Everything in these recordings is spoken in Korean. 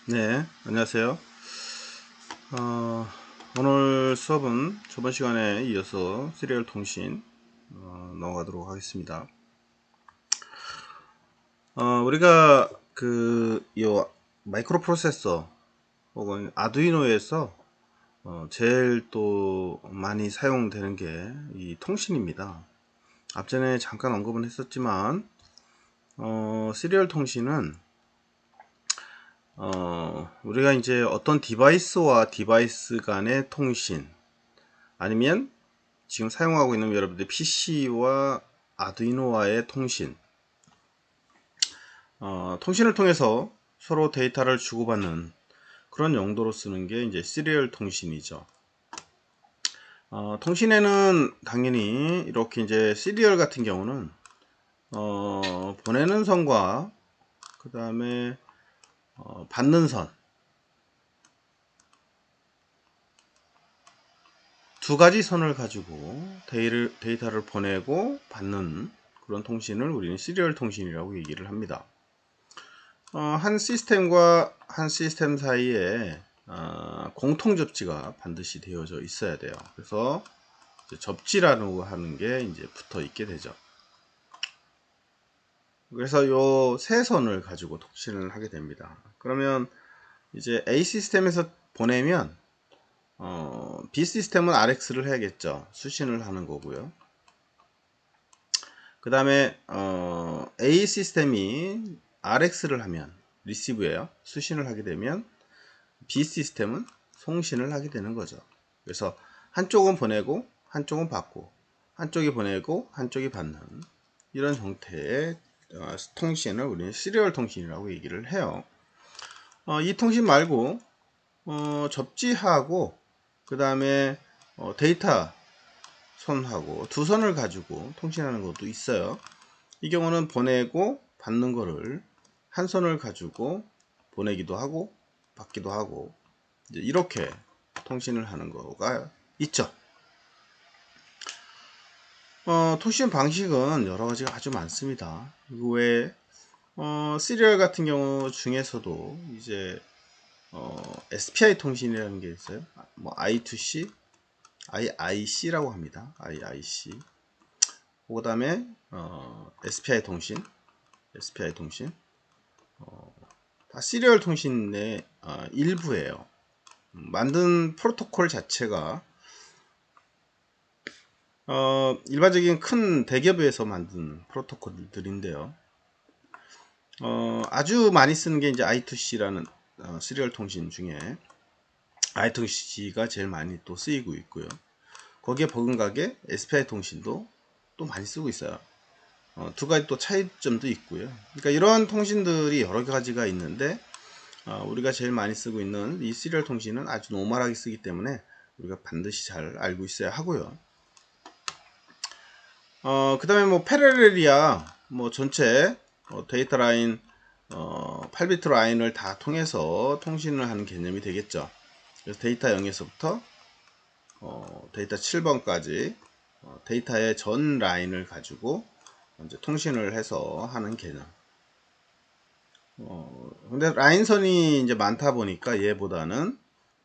네, 안녕하세요. 어, 오늘 수업은 저번 시간에 이어서 시리얼 통신 넘어가도록 하겠습니다. 우리가 요 마이크로 프로세서 혹은 아두이노에서 제일 또 많이 사용되는 게 이 통신입니다. 앞전에 잠깐 언급은 했었지만 시리얼 통신은 우리가 이제 어떤 디바이스와 디바이스 간의 통신, 아니면 지금 사용하고 있는 여러분들 PC와 아두이노와의 통신, 통신을 통해서 서로 데이터를 주고받는 그런 용도로 쓰는 게 이제 시리얼 통신이죠. 통신에는 당연히 이렇게 이제 시리얼 같은 경우는 보내는 선과 그 다음에 받는 선, 두 가지 선을 가지고 데이터를 보내고 받는 그런 통신을 우리는 시리얼 통신이라고 얘기를 합니다. 한 시스템과 한 시스템 사이에 공통 접지가 반드시 되어져 있어야 돼요. 그래서 접지라고 하는 게 이제 붙어 있게 되죠. 그래서 요 세 선을 가지고 통신을 하게 됩니다. 그러면 이제 A 시스템에서 보내면 B 시스템은 RX를 해야겠죠. 수신을 하는 거고요. 그 다음에 A 시스템이 RX를 하면 리시브예요. 수신을 하게 되면 B 시스템은 송신을 하게 되는 거죠. 그래서 한쪽은 보내고 한쪽은 받고, 한쪽이 보내고 한쪽이 받는 이런 형태의 통신을 우리는 시리얼 통신이라고 얘기를 해요. 이 통신 말고 접지하고 그 다음에 데이터 선하고 두 선을 가지고 통신하는 것도 있어요. 이 경우는 보내고 받는 거를 한 선을 가지고 보내기도 하고 받기도 하고 이제 이렇게 통신을 하는 거가 있죠. 통신 방식은 여러 가지가 아주 많습니다. 그 외에 시리얼 같은 경우 중에서도 이제 SPI 통신이라는 게 있어요. 뭐 I2C, IIC라고 합니다. IIC. 그 다음에 SPI 통신, SPI 통신. 다 시리얼 통신의 일부예요. 만든 프로토콜 자체가 일반적인 큰 대기업에서 만든 프로토콜들인데요. 아주 많이 쓰는 게 이제 I2C라는 시리얼 통신 중에 I2C가 제일 많이 또 쓰이고 있고요. 거기에 버금가게 SPI 통신도 또 많이 쓰고 있어요. 두 가지 또 차이점도 있고요. 그러니까 이러한 통신들이 여러 가지가 있는데 우리가 제일 많이 쓰고 있는 이 시리얼 통신은 아주 노멀하게 쓰기 때문에 우리가 반드시 잘 알고 있어야 하고요. 그 다음에 뭐 패러렐이야 뭐 전체 데이터 라인 8비트 라인을 다 통해서 통신을 하는 개념이 되겠죠. 그래서 데이터 0에서부터 데이터 7번까지 데이터의 전 라인을 가지고 이제 통신을 해서 하는 개념. 근데 라인선이 이제 많다 보니까 얘보다는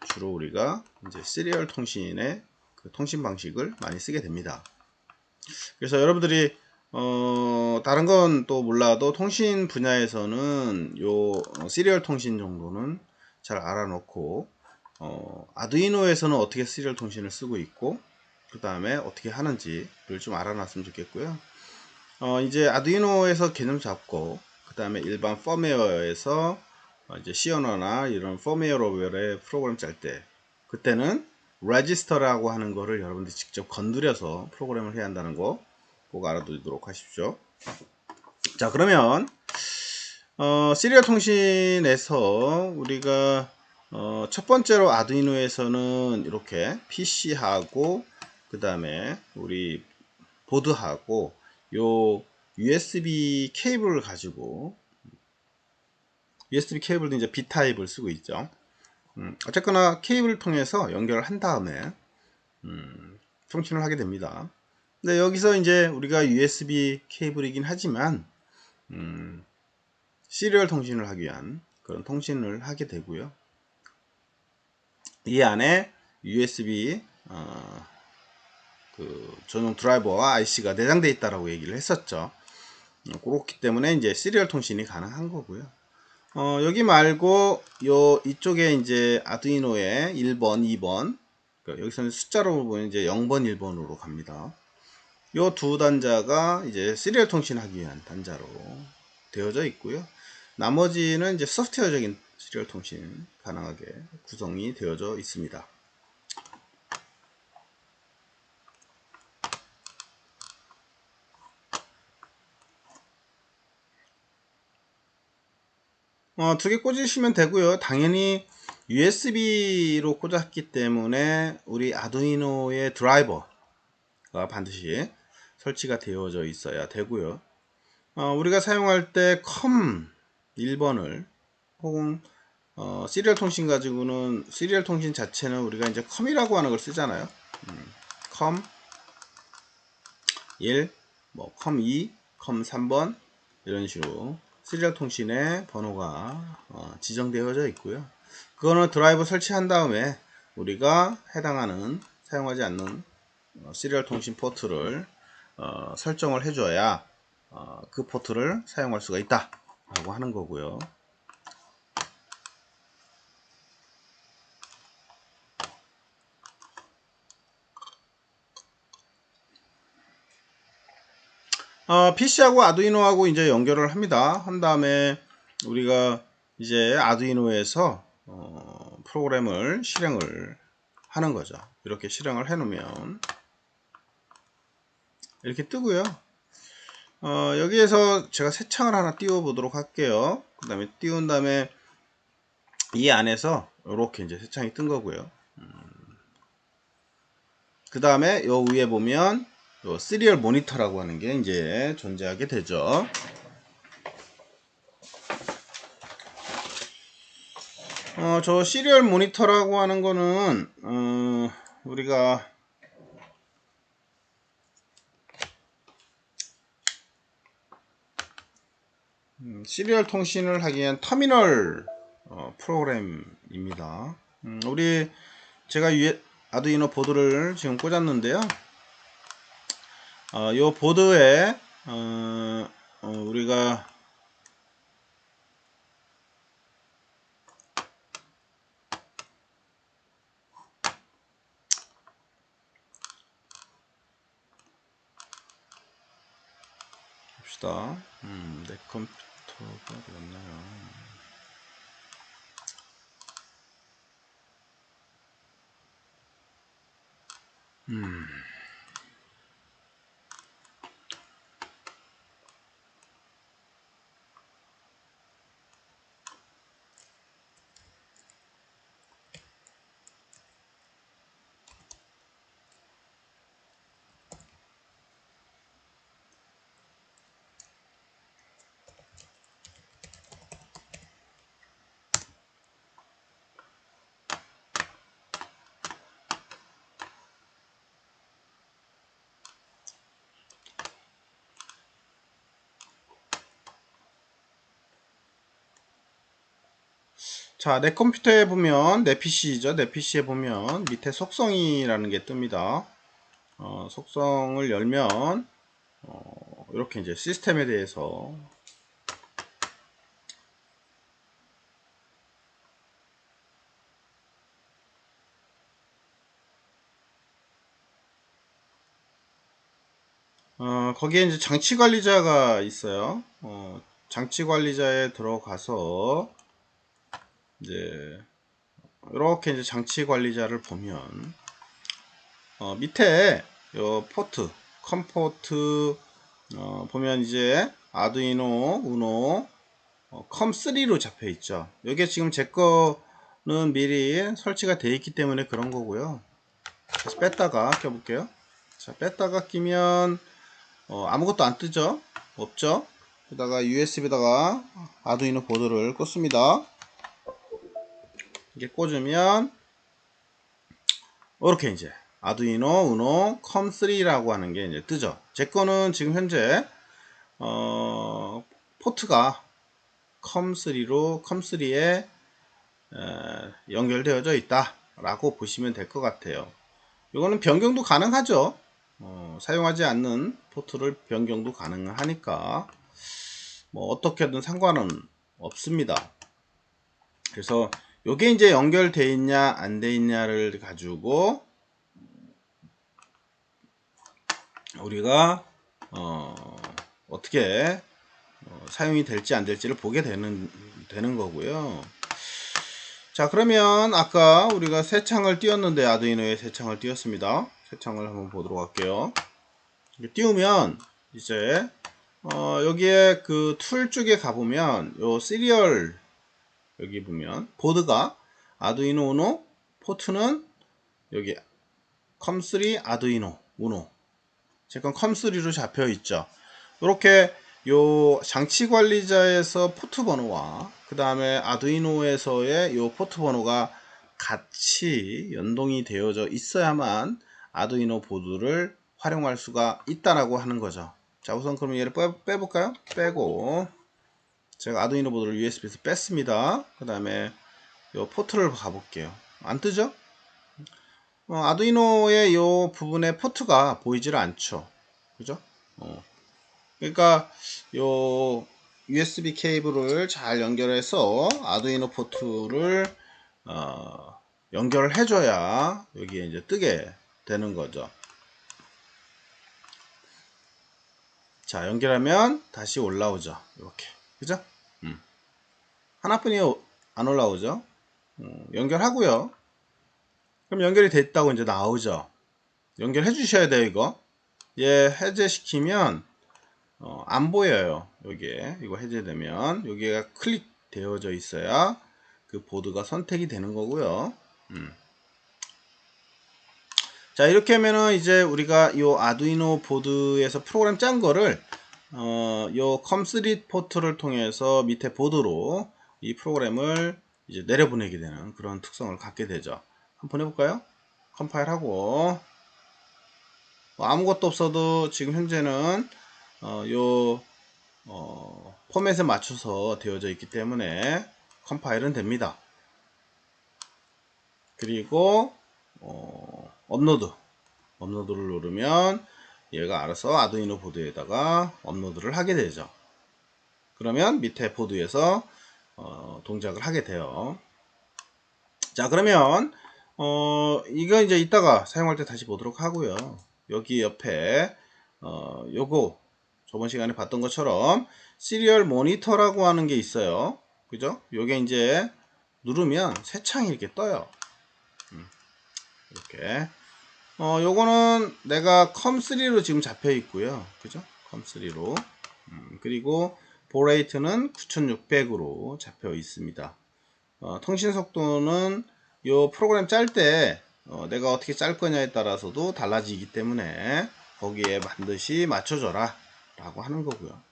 주로 우리가 이제 시리얼 통신의 그 통신 방식을 많이 쓰게 됩니다. 그래서 여러분들이 다른 건 또 몰라도 통신 분야에서는 요 시리얼 통신 정도는 잘 알아놓고 아두이노에서는 어떻게 시리얼 통신을 쓰고 있고 그 다음에 어떻게 하는지를 좀 알아놨으면 좋겠고요. 이제 아두이노에서 개념 잡고 그 다음에 일반 펌웨어에서 이제 시언어나 이런 펌웨어 레벨의 프로그램 짤 때 그때는 레지스터라고 하는 거를 여러분들이 직접 건드려서 프로그램을 해야 한다는 거 꼭 알아두도록 하십시오. 자, 그러면 시리얼 통신에서 우리가 첫 번째로 아두이노에서는 이렇게 PC하고 그 다음에 우리 보드하고 요 USB 케이블을 가지고 USB 케이블도 이제 B 타입을 쓰고 있죠. 어쨌거나 케이블을 통해서 연결을 한 다음에 통신을 하게 됩니다. 근데 여기서 이제 우리가 USB 케이블이긴 하지만 시리얼 통신을 하기 위한 그런 통신을 하게 되고요. 이 안에 USB 그 전용 드라이버와 IC가 내장되어 있다라고 얘기를 했었죠. 그렇기 때문에 이제 시리얼 통신이 가능한 거고요. 여기 말고 이쪽에 이제 아두이노의 1번, 2번, 그러니까 여기서는 숫자로 보면 이제 0번, 1번으로 갑니다. 요 두 단자가 이제 시리얼 통신하기 위한 단자로 되어져 있고요. 나머지는 이제 소프트웨어적인 시리얼 통신 가능하게 구성이 되어져 있습니다. 두 개 꽂으시면 되고요. 당연히 USB로 꽂았기 때문에 우리 아두이노의 드라이버가 반드시 설치가 되어져 있어야 되고요. 우리가 사용할 때 컴 1번을 혹은 시리얼 통신 가지고는 시리얼 통신 자체는 우리가 이제 컴이라고 하는 걸 쓰잖아요. 컴 1, 뭐 컴 2, 컴 3번 이런 식으로 시리얼 통신의 번호가 지정되어져 있고요. 그거는 드라이버 설치한 다음에 우리가 해당하는 사용하지 않는 시리얼 통신 포트를 설정을 해줘야 그 포트를 사용할 수가 있다 라고 하는 거고요. PC하고 아두이노하고 이제 연결을 합니다. 한 다음에 우리가 이제 아두이노에서 프로그램을 실행을 하는 거죠. 이렇게 실행을 해 놓으면 이렇게 뜨고요. 여기에서 제가 새 창을 하나 띄워 보도록 할게요. 그 다음에 띄운 다음에 이 안에서 이렇게 이제 새 창이 뜬 거고요. 그 다음에 요 위에 보면 요 시리얼 모니터라고 하는 게 이제 존재하게 되죠. 저 시리얼 모니터라고 하는 거는 우리가 시리얼 통신을 하기 위한 터미널 프로그램입니다. 제가 아두이노 보드를 지금 꽂았는데요. 이 보드에 우리가 봅시다. 내 컴퓨터가 맞나요? 자, 내 컴퓨터에 보면 내 PC죠. 내 PC에 보면 밑에 속성이라는 게 뜹니다. 속성을 열면 이렇게 이제 시스템에 대해서 거기에 이제 장치 관리자가 있어요. 장치 관리자에 들어가서 이제 이렇게 이제 장치 관리자를 보면 밑에 요 포트 컴포트 보면 이제 아두이노 우노 컴3로 잡혀 있죠. 이게 지금 제 거는 미리 설치가 되어 있기 때문에 그런 거고요. 다시 뺐다가 껴볼게요. 자, 뺐다가 끼면 아무것도 안 뜨죠. 없죠. 그다가 USB에다가 아두이노 보드를 꽂습니다. 이게 꽂으면 이렇게 이제 아두이노 우노 컴3라고 하는 게 이제 뜨죠. 제 거는 지금 현재 포트가 컴3에 연결되어져 있다 라고 보시면 될 것 같아요. 이거는 변경도 가능하죠. 사용하지 않는 포트를 변경도 가능하니까 뭐 어떻게든 상관은 없습니다. 그래서 요게 이제 연결돼 있냐 안 돼 있냐를 가지고 우리가 어떻게 사용이 될지 안 될지를 보게 되는 거고요. 자, 그러면 아까 우리가 새 창을 띄웠는데, 아두이노에 새 창을 띄웠습니다. 새 창을 한번 보도록 할게요. 띄우면 이제 여기에 그 툴 쪽에 가보면 요 시리얼 여기 보면 보드가 아두이노 우노, 포트는 여기 컴3 아두이노 우노, 제 건 컴3로 잡혀 있죠. 이렇게 요 장치 관리자에서 포트 번호와 그 다음에 아두이노에서의 요 포트 번호가 같이 연동이 되어져 있어야만 아두이노 보드를 활용할 수가 있다라고 하는 거죠. 자, 우선 그럼 얘를 빼볼까요? 빼고 제가 아두이노 보드를 USB에서 뺐습니다. 그 다음에 요 포트를 가볼게요. 안 뜨죠? 아두이노의 요 부분에 포트가 보이질 않죠. 그죠? 그러니까 요 USB 케이블을 잘 연결해서 아두이노 포트를 연결을 해줘야 여기에 이제 뜨게 되는 거죠. 자, 연결하면 다시 올라오죠. 이렇게. 그죠? 하나뿐이 안 올라오죠. 연결하고요. 그럼 연결이 됐다고 이제 나오죠. 연결해 주셔야 돼요, 이거. 얘 해제시키면 안 보여요. 여기에 이거 해제되면 여기가 클릭 되어져 있어야 그 보드가 선택이 되는 거고요. 자, 이렇게 하면은 이제 우리가 요 아두이노 보드에서 프로그램 짠 거를 요 컴3 포트를 통해서 밑에 보드로 이 프로그램을 이제 내려보내게 되는 그런 특성을 갖게 되죠. 한번 해볼까요? 컴파일하고 아무것도 없어도 지금 현재는 요 포맷에 맞춰서 되어져 있기 때문에 컴파일은 됩니다. 그리고 업로드를 누르면 얘가 알아서 아두이노 보드에다가 업로드를 하게 되죠. 그러면 밑에 보드에서 동작을 하게 돼요. 자, 그러면 이거 이제 이따가 사용할 때 다시 보도록 하고요. 여기 옆에 요거 저번 시간에 봤던 것처럼 시리얼 모니터라고 하는 게 있어요. 그죠? 요게 이제 누르면 새 창이 이렇게 떠요. 이렇게. 요거는 내가 컴3로 지금 잡혀 있고요. 그죠? 컴3로. 그리고 보레이트는 9600으로 잡혀 있습니다. 통신 속도는 요 프로그램 짤 때 내가 어떻게 짤 거냐에 따라서도 달라지기 때문에 거기에 반드시 맞춰줘라 라고 하는 거고요.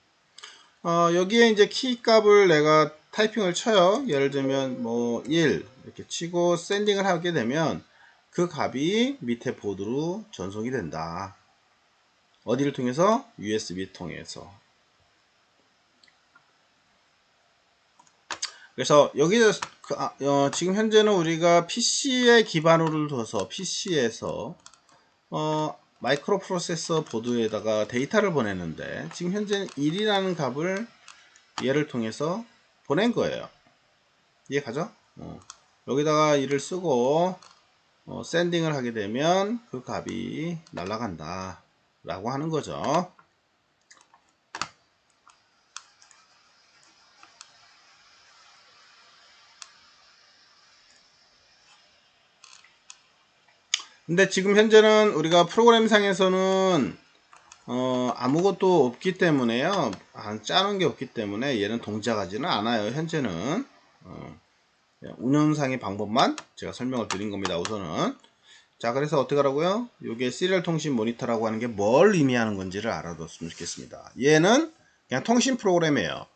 여기에 이제 키 값을 내가 타이핑을 쳐요. 예를 들면 뭐 1 이렇게 치고 샌딩을 하게 되면 그 값이 밑에 보드로 전송이 된다. 어디를 통해서? USB 통해서. 그래서 여기서 지금 현재는 우리가 PC에 기반으로 둬서 PC에서 마이크로 프로세서 보드에다가 데이터를 보내는데 지금 현재는 1이라는 값을 얘를 통해서 보낸 거예요. 이해가죠? 여기다가 1을 쓰고 샌딩을 하게 되면 그 값이 날아간다 라고 하는 거죠. 근데 지금 현재는 우리가 프로그램 상에서는 아무것도 없기 때문에요. 짜놓은 게 없기 때문에 얘는 동작하지는 않아요. 현재는 운영상의 방법만 제가 설명을 드린 겁니다. 우선은 자, 그래서 어떻게 하라고요? 이게 시리얼 통신 모니터라고 하는 게 뭘 의미하는 건지를 알아뒀으면 좋겠습니다. 얘는 그냥 통신 프로그램이에요.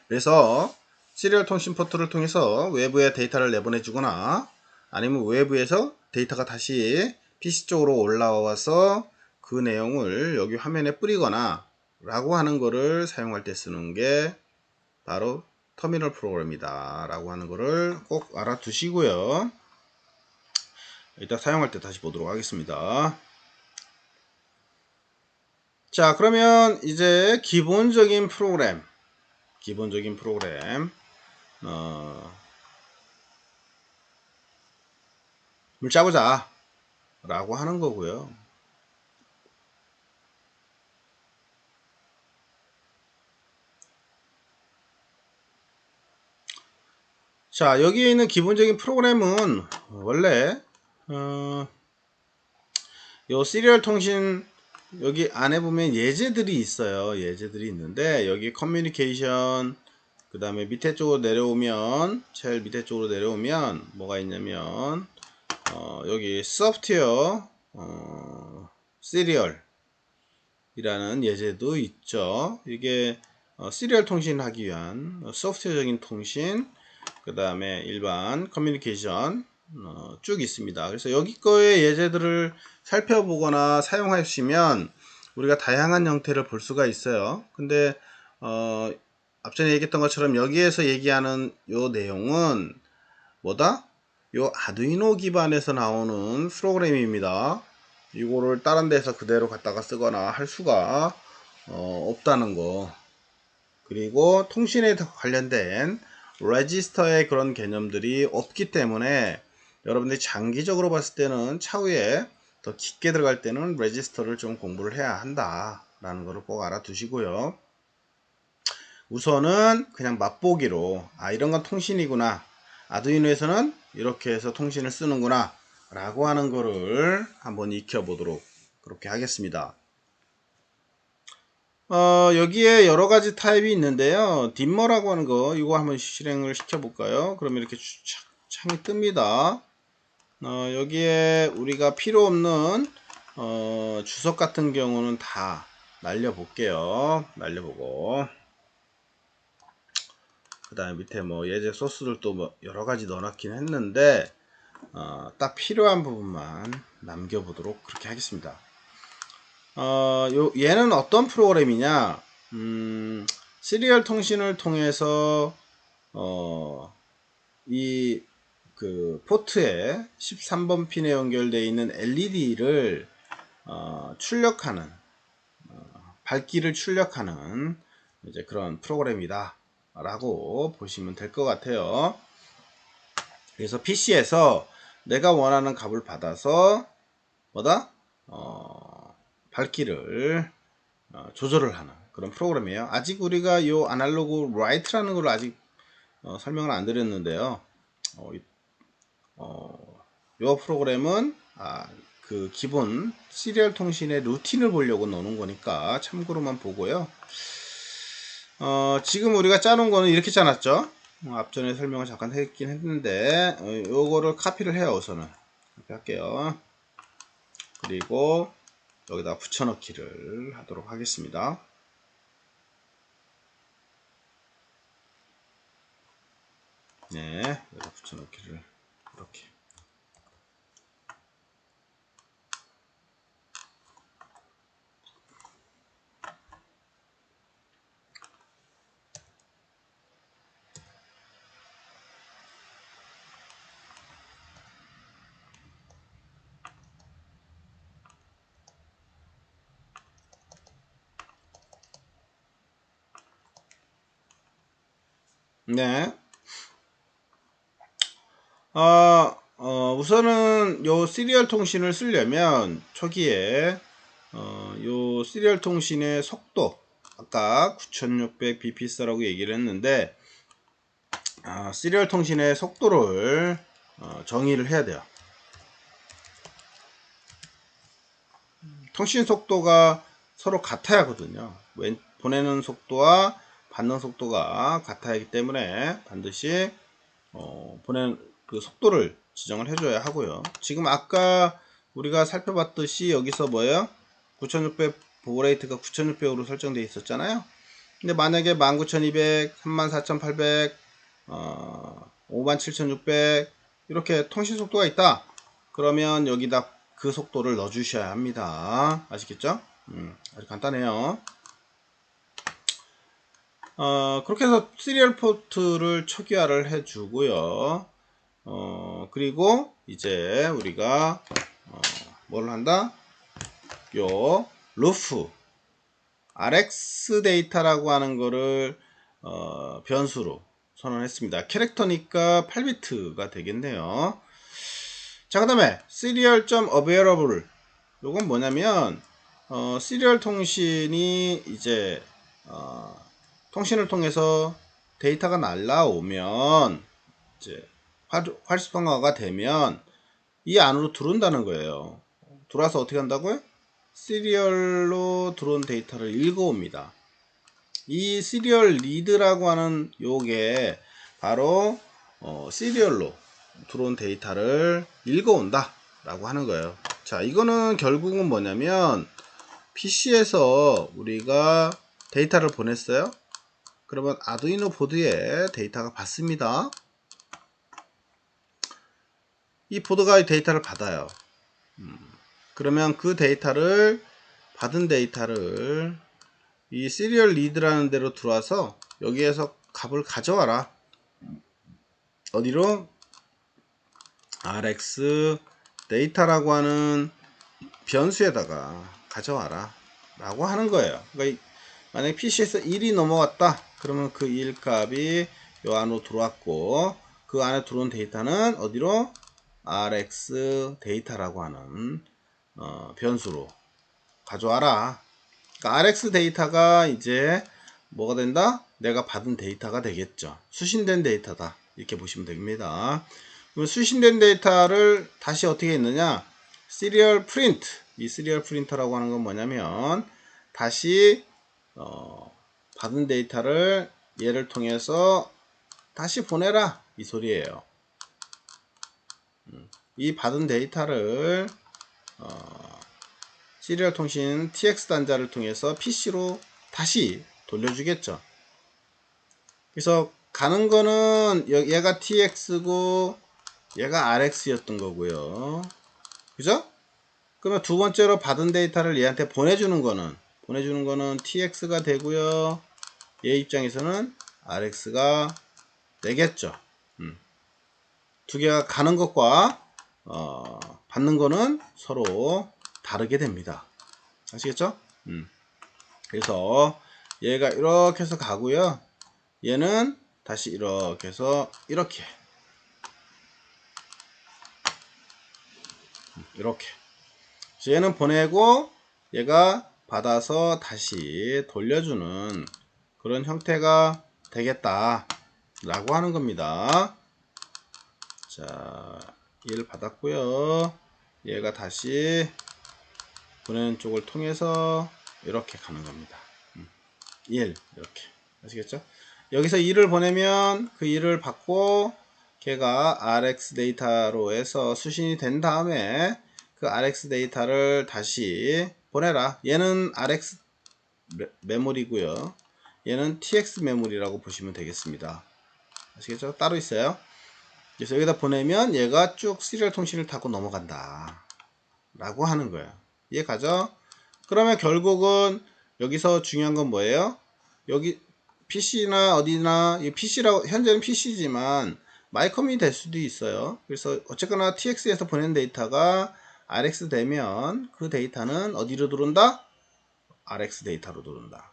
그래서 시리얼 통신 포트를 통해서 외부에 데이터를 내보내주거나 아니면 외부에서 데이터가 다시 PC 쪽으로 올라와서 그 내용을 여기 화면에 뿌리거나 라고 하는 거를 사용할 때 쓰는 게 바로 터미널 프로그램이다 라고 하는 거를 꼭 알아두시고요. 이따 사용할 때 다시 보도록 하겠습니다. 자, 그러면 이제 기본적인 프로그램 을 짜보자 라고 하는 거고요. 자, 여기에 있는 기본적인 프로그램은 원래 요 시리얼 통신 여기 안에 보면 예제들이 있어요. 예제들이 있는데 여기 커뮤니케이션 그 다음에 밑에 쪽으로 내려오면 제일 밑에 쪽으로 내려오면 뭐가 있냐면 여기 소프트웨어 시리얼 이라는 예제도 있죠. 이게 시리얼 통신하기 위한 소프트웨어적인 통신 그 다음에 일반 커뮤니케이션 쭉 있습니다. 그래서 여기 거의 예제들을 살펴보거나 사용하시면 우리가 다양한 형태를 볼 수가 있어요. 근데 앞전에 얘기했던 것처럼 여기에서 얘기하는 요 내용은 뭐다? 요 아두이노 기반에서 나오는 프로그램입니다. 이거를 다른 데서 그대로 갖다가 쓰거나 할 수가 없다는 거. 그리고 통신에 관련된 레지스터의 그런 개념들이 없기 때문에 여러분들이 장기적으로 봤을 때는 차후에 더 깊게 들어갈 때는 레지스터를 좀 공부를 해야 한다 라는 것을 꼭 알아두시고요. 우선은 그냥 맛보기로 이런 건 통신이구나, 아두이노에서는 이렇게 해서 통신을 쓰는구나 라고 하는 거를 한번 익혀보도록 그렇게 하겠습니다. 여기에 여러가지 타입이 있는데요. 딤머라고 하는 거 이거 한번 실행을 시켜 볼까요? 그러면 이렇게 창이 뜹니다. 여기에 우리가 필요 없는 주석 같은 경우는 다 날려 볼게요. 날려보고 그 다음에 밑에 뭐 예제 소스들도 뭐 여러가지 넣어놨긴 했는데 딱 필요한 부분만 남겨보도록 그렇게 하겠습니다. 얘는 어떤 프로그램이냐, 시리얼 통신을 통해서 이 그 포트에 13번 핀에 연결되어 있는 LED를 출력하는 밝기를 출력하는 이제 그런 프로그램이다 라고 보시면 될 것 같아요. 그래서 PC에서 내가 원하는 값을 받아서 뭐다? 밝기를 조절을 하는 그런 프로그램이에요. 아직 우리가 이 아날로그 라이트라는 걸 아직 설명을 안 드렸는데요. 이 프로그램은 그 기본 시리얼 통신의 루틴을 보려고 넣는 거니까 참고로만 보고요. 지금 우리가 짜놓은 거는 이렇게 짜놨죠. 앞전에 설명을 잠깐 했긴 했는데 요거를 카피를 해요. 우선은 이렇게 할게요. 그리고 여기다 붙여넣기를 하도록 하겠습니다. 네, 여기다 붙여넣기를 이렇게. 네. 우선은 요 시리얼 통신을 쓰려면 초기에 요 시리얼 통신의 속도 아까 9600bps라고 얘기를 했는데 시리얼 통신의 속도를 정의를 해야 돼요. 통신 속도가 서로 같아야 하거든요. 보내는 속도와 받는 속도가 같아야 하기 때문에 반드시 보내는 그 속도를 지정을 해줘야 하고요. 지금 아까 우리가 살펴봤듯이 여기서 뭐예요? 9600 보호레이트가 9600으로 설정되어 있었잖아요. 근데 만약에 19200, 34800, 57600 이렇게 통신 속도가 있다. 그러면 여기다 그 속도를 넣어 주셔야 합니다. 아시겠죠? 아주 간단해요. 그렇게 해서 시리얼 포트를 초기화를 해주고요. 그리고 이제 우리가 뭘 한다? 요 루프 rx 데이터라고 하는 거를 변수로 선언했습니다. 캐릭터니까 8비트가 되겠네요. 자, 그 다음에 serial.available 요건 뭐냐면 시리얼 통신이 이제 통신을 통해서 데이터가 날라오면 이제 활성화가 되면 이 안으로 들어온다는 거예요. 들어와서 어떻게 한다고요? 시리얼로 들어온 데이터를 읽어옵니다. 이 시리얼 리드라고 하는 요게 바로 시리얼로 들어온 데이터를 읽어온다 라고 하는 거예요. 자, 이거는 결국은 뭐냐면 PC에서 우리가 데이터를 보냈어요. 그러면 아두이노 보드에 데이터가 받습니다. 이 보드가 데이터를 받아요. 그러면 그 데이터를 받은 데이터를 이 시리얼 리드라는 데로 들어와서 여기에서 값을 가져와라. 어디로? rx 데이터라고 하는 변수에다가 가져와라 라고 하는 거예요. 그러니까 만약에 PC에서 1이 넘어갔다 그러면 그 1 값이 요 안으로 들어왔고 그 안에 들어온 데이터는 어디로? rx 데이터라고 하는 변수로 가져와라. 그러니까 rx 데이터가 이제 뭐가 된다? 내가 받은 데이터가 되겠죠. 수신된 데이터다 이렇게 보시면 됩니다. 그럼 수신된 데이터를 다시 어떻게 했느냐? 시리얼 프린트. 이 시리얼 프린터라고 하는 건 뭐냐면 다시 받은 데이터를 얘를 통해서 다시 보내라 이 소리예요. 이 받은 데이터를 시리얼 통신 TX 단자를 통해서 PC로 다시 돌려주겠죠. 그래서 가는 거는 얘가 TX고 얘가 RX였던 거고요. 그죠? 그러면 두 번째로 받은 데이터를 얘한테 보내주는 거는 TX가 되고요. 얘 입장에서는 RX가 되겠죠. 두 개가 가는 것과 받는 거는 서로 다르게 됩니다. 아시겠죠? 그래서 얘가 이렇게 해서 가고요. 얘는 다시 이렇게 해서 이렇게 그래서 얘는 보내고 얘가 받아서 다시 돌려주는 그런 형태가 되겠다 라고 하는 겁니다. 자, 얘를 받았고요. 얘가 다시 보내는 쪽을 통해서 이렇게 가는 겁니다. 1 이렇게 아시겠죠? 여기서 2를 보내면 그 2를 받고 걔가 RX 데이터로 해서 수신이 된 다음에 그 RX 데이터를 다시 보내라. 얘는 RX 메모리고요. 얘는 TX 메모리라고 보시면 되겠습니다. 아시겠죠? 따로 있어요. 그래서 여기다 보내면 얘가 쭉 시리얼 통신을 타고 넘어간다 라고 하는 거예요. 이해가죠? 그러면 결국은 여기서 중요한 건 뭐예요? 여기 PC나 어디나 이 PC라고 현재는 PC지만 마이컴이 될 수도 있어요. 그래서 어쨌거나 TX에서 보낸 데이터가 RX 되면 그 데이터는 어디로 들어온다? RX 데이터로 들어온다.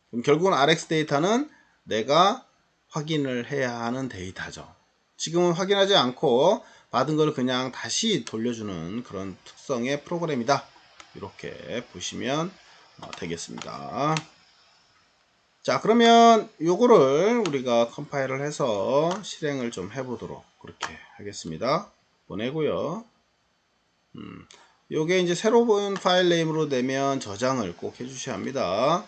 그럼 결국은 RX 데이터는 내가 확인을 해야 하는 데이터죠. 지금은 확인하지 않고 받은 걸 그냥 다시 돌려주는 그런 특성의 프로그램이다. 이렇게 보시면 되겠습니다. 자, 그러면 요거를 우리가 컴파일을 해서 실행을 좀 해보도록 그렇게 하겠습니다. 보내고요. 요게 이제 새로 본 파일 네임으로 내면 저장을 꼭 해주셔야 합니다.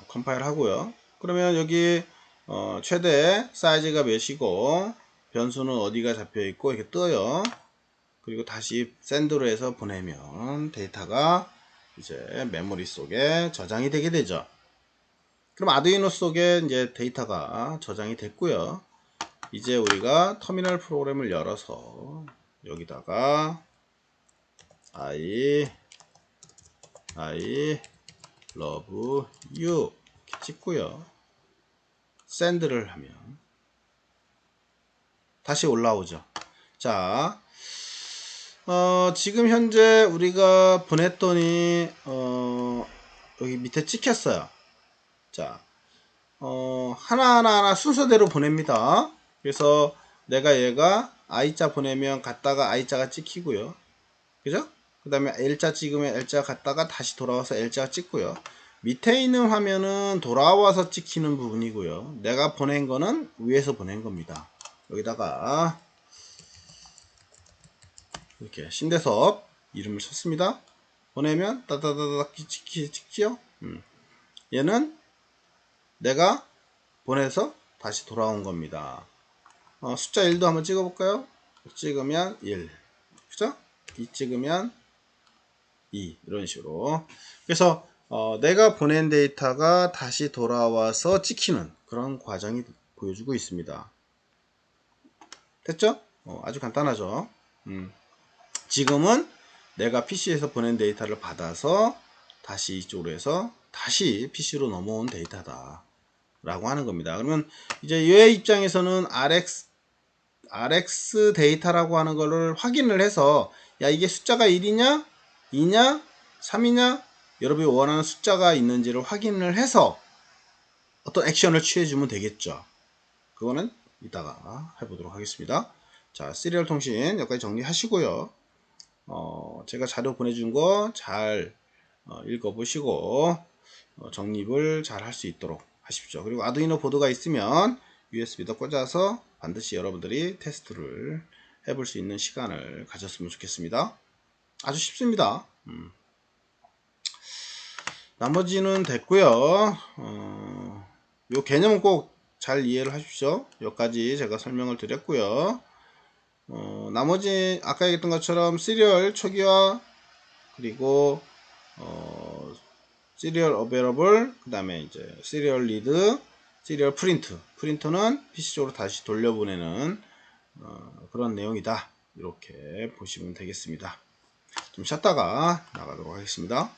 컴파일 하고요. 그러면 여기 최대 사이즈가 몇이고 변수는 어디가 잡혀 있고 이렇게 떠요. 그리고 다시 샌드로 해서 보내면 데이터가 이제 메모리 속에 저장이 되게 되죠. 그럼 아두이노 속에 이제 데이터가 저장이 됐고요. 이제 우리가 터미널 프로그램을 열어서 여기다가 I love you 찍고요. 샌드를 하면 다시 올라오죠. 자, 지금 현재 우리가 보냈더니 여기 밑에 찍혔어요. 자, 하나하나 순서대로 보냅니다. 그래서 내가 얘가 I자 보내면 갔다가 I자가 찍히고요. 그죠? 그 다음에 L자 찍으면 L자 갔다가 다시 돌아와서 L자 찍고요. 밑에 있는 화면은 돌아와서 찍히는 부분이고요. 내가 보낸 거는 위에서 보낸 겁니다. 여기다가 이렇게 신대섭 이름을 썼습니다. 보내면 따다다닥 찍히죠? 얘는 내가 보내서 다시 돌아온 겁니다. 숫자 1도 한번 찍어볼까요? 찍으면 1, 그죠? 2 찍으면 2, 이런 식으로. 그래서 내가 보낸 데이터가 다시 돌아와서 찍히는 그런 과정이 보여주고 있습니다. 됐죠? 아주 간단하죠? 지금은 내가 PC에서 보낸 데이터를 받아서 다시 이쪽으로 해서 다시 PC로 넘어온 데이터다 라고 하는 겁니다. 그러면 이제 얘 입장에서는 RX 데이터라고 하는 거를 확인을 해서 야, 이게 숫자가 1이냐 2냐 3이냐 여러분이 원하는 숫자가 있는지를 확인을 해서 어떤 액션을 취해주면 되겠죠. 그거는 이따가 해보도록 하겠습니다. 자, 시리얼 통신 여기까지 정리하시고요. 제가 자료 보내준 거 잘 읽어보시고 정립을 잘 할 수 있도록 하십시오. 그리고 아두이노 보드가 있으면 USB도 꽂아서 반드시 여러분들이 테스트를 해볼 수 있는 시간을 가졌으면 좋겠습니다. 아주 쉽습니다. 나머지는 됐고요. 요 개념은 꼭 잘 이해를 하십시오. 여기까지 제가 설명을 드렸고요. 나머지 아까 얘기했던 것처럼 시리얼 초기화 그리고 시리얼 어베러블 그 다음에 이제 시리얼 리드 시리얼 프린트는 PC 쪽으로 다시 돌려보내는 그런 내용이다. 이렇게 보시면 되겠습니다. 좀 쉬었다가 나가도록 하겠습니다.